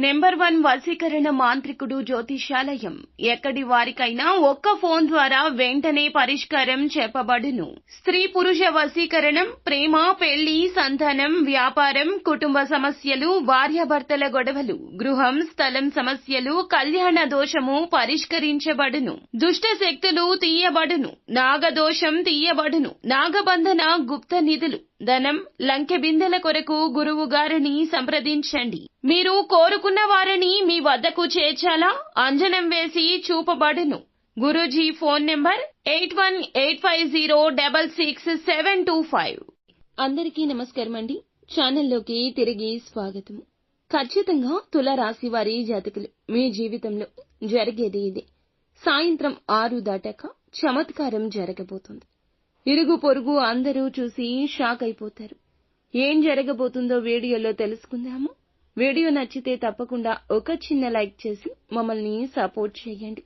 Number 1 వశీకరణ మాంత్రికుడు జ్యోతిషాలయం. ఎక్కడి వారికైనా ఒక్క ఫోన్ ద్వారా వెంటనే పరిష్కారం చెప్పబడును. స్త్రీ పురుష వశీకరణం, ప్రేమ, పెళ్లి, సంతానం, వ్యాపారం, కుటుంబ సమస్యలు, భార్యాభర్తల గొడవలు, గృహం, స్థలం సమస్యలు, కళ్యాణ దోషము పరిష్కరించబడును. దుష్ట శక్తులు తీయబడును. నాగదోషం తీయబడును. నాగబంధన, గుప్త నిధులు, ధనం, లంకె బిందెల కొరకు గురువు గారిని సంప్రదించండి. మీరు కోరుకున్న వారిని మీ వద్దకు చేర్చాలా? అంజనం వేసి చూపబడును. Guruji phone number 8185066725. అందరికీ నమస్కారం అండి. ఛానల్లోకి తిరిగి స్వాగతం. ఖచ్చితంగా తులారాశి వారి జాతకులు మీ జీవితంలో జరిగేది ఇది. సాయంత్రం 6 దాటాక చమత్కారం జరగబోతుంది. ఇరుగు పొరుగు అందరూ చూసి షాక్ అయిపోతారు. ఏం జరగబోతుందో వీడియోలో తెలుసుకుందాము. వీడియో నచ్చితే తప్పకుండా ఒక చిన్న లైక్ చేసి మమ్మల్ని సపోర్ట్ చేయండి.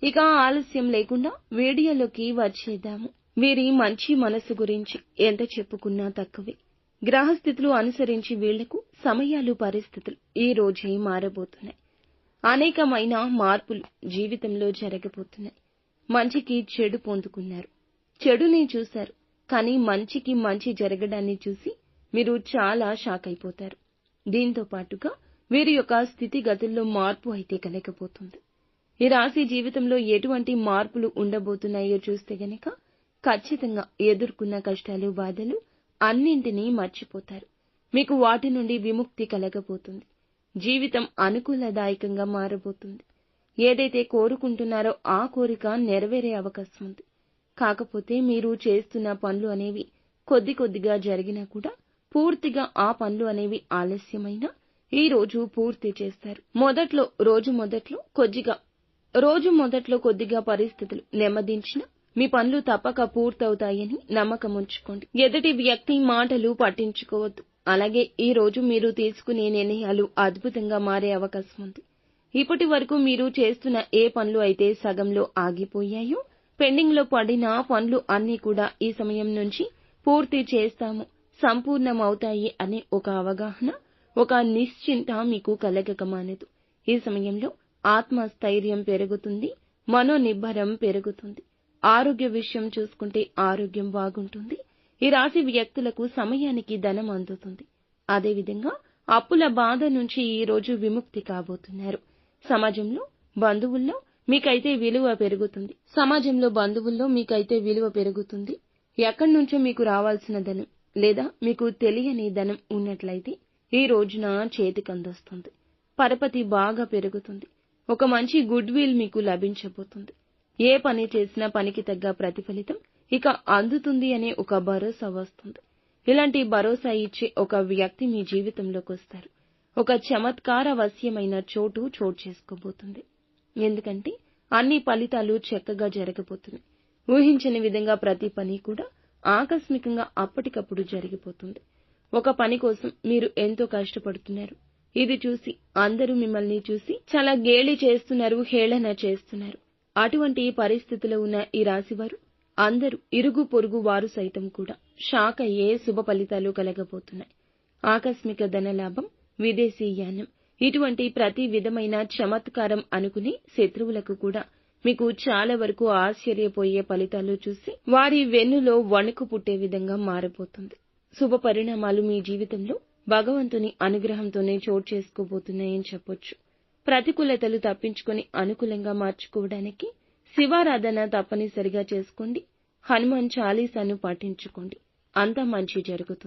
ఇక ఆలస్యం లేకుండా వీడియోలోకి వచ్చేద్దాము. వీరి మంచి మనసు గురించి ఎంత చెప్పుకున్నా తక్కువే. గ్రహస్థితులు అనుసరించి వీళ్లకు సమయాలు, పరిస్థితులు ఈ రోజే మారబోతున్నాయి. అనేకమైన మార్పులు జీవితంలో జరగబోతున్నాయి. మంచికి చెడు పొందుకున్నారు, చెడుని చూశారు. కానీ మంచికి మంచి జరగడాన్ని చూసి మీరు చాలా షాక్ అయిపోతారు. దీంతో పాటుగా వీరి యొక్క స్థితిగతుల్లో మార్పు అయితే కలగబోతుంది. ఈ రాశి జీవితంలో ఎటువంటి మార్పులు ఉండబోతున్నాయో చూస్తే గనక ఖచ్చితంగా ఎదుర్కొన్న కష్టాలు, బాధలు అన్నింటినీ మర్చిపోతారు. మీకు వాటి నుండి విముక్తి కలగబోతుంది. జీవితం అనుకూలదాయకంగా మారబోతుంది. ఏదైతే కోరుకుంటున్నారో ఆ కోరిక నెరవేరే అవకాశం ఉంది. కాకపోతే మీరు చేస్తున్న పనులు అనేవి కొద్ది కొద్దిగా జరిగినా కూడా పూర్తిగా ఆ పనులు అనేవి ఆలస్యమైనా ఈ రోజు పూర్తి చేస్తారు. రోజు మొదట్లో కొద్దిగా పరిస్థితులు నెమ్మదించిన మీ పనులు తప్పక పూర్తవుతాయని నమ్మకం ఉంచుకోండి. ఎదుటి వ్యక్తి మాటలు పట్టించుకోవద్దు. అలాగే ఈ రోజు మీరు తీసుకునే నిర్ణయాలు అద్భుతంగా మారే అవకాశం ఉంది. ఇప్పటి వరకు మీరు చేస్తున్న ఏ పనులు అయితే సగంలో ఆగిపోయాయో, పెండింగ్ లో పడిన పనులు అన్నీ కూడా ఈ సమయం నుంచి పూర్తి చేస్తాము, సంపూర్ణమవుతాయి అనే ఒక అవగాహన, ఒక నిశ్చింత మీకు కలగక మానదు. ఈ సమయంలో ఆత్మస్థైర్యం పెరుగుతుంది, మనోనిబ్బరం పెరుగుతుంది. ఆరోగ్య విషయం చూసుకుంటే ఆరోగ్యం బాగుంటుంది. ఈ రాశి వ్యక్తులకు సమయానికి ధనం అందుతుంది. అదేవిధంగా అప్పుల బాధ నుంచి ఈ రోజు విముక్తి కాబోతున్నారు. సమాజంలో బంధువుల్లో మీకైతే విలువ పెరుగుతుంది. ఎక్కడి నుంచో మీకు రావాల్సిన ధనం లేదా మీకు తెలియని ధనం ఉన్నట్లయితే ఈ రోజున చేతికందొస్తుంది. పరపతి బాగా పెరుగుతుంది. ఒక మంచి గుడ్ విల్ మీకు లభించబోతుంది. ఏ పని చేసినా పనికి తగ్గ ప్రతిఫలితం ఇక అందుతుంది అనే ఒక భరోసా వస్తుంది. ఇలాంటి భరోసా ఇచ్చే ఒక వ్యక్తి మీ జీవితంలోకి వస్తారు. ఒక చమత్కార వశ్యమైన చోటు చేసుకోబోతుంది. ఎందుకంటే అన్ని ఫలితాలు చక్కగా జరగబోతున్నాయి. ఊహించని విధంగా ప్రతి పని కూడా ఆకస్మికంగా అప్పటికప్పుడు జరిగిపోతుంది. ఒక పని కోసం మీరు ఎంతో కష్టపడుతున్నారు. ఇది చూసి అందరూ మిమ్మల్ని చూసి చాలా గేలి చేస్తున్నారు, హేళన చేస్తున్నారు. అటువంటి పరిస్థితిలో ఉన్న ఈ రాశివారు అందరూ ఇరుగు పొరుగు వారు సైతం కూడా షాక్ అయ్యే శుభ ఫలితాలు కలగబోతున్నాయి. ఆకస్మిక ధనలాభం, విదేశీయానం, ఇటువంటి ప్రతి విధమైన చమత్కారం అనుకునే శత్రువులకు కూడా మీకు చాలా వరకు ఆశ్చర్యపోయే ఫలితాలు చూసి వారి వెన్నులో వణుకు పుట్టే విధంగా మారబోతుంది. శుభ పరిణామాలు మీ జీవితంలో భగవంతుని అనుగ్రహంతోనే చోటు చేసుకోబోతున్నాయని చెప్పొచ్చు. ప్రతికూలతలు తప్పించుకొని అనుకూలంగా మార్చుకోవడానికి శివారాధన తప్పనిసరిగా చేసుకోండి. హనుమాన్ చాలీసాను పాటించుకోండి. అంతా మంచి జరుగుతుంది.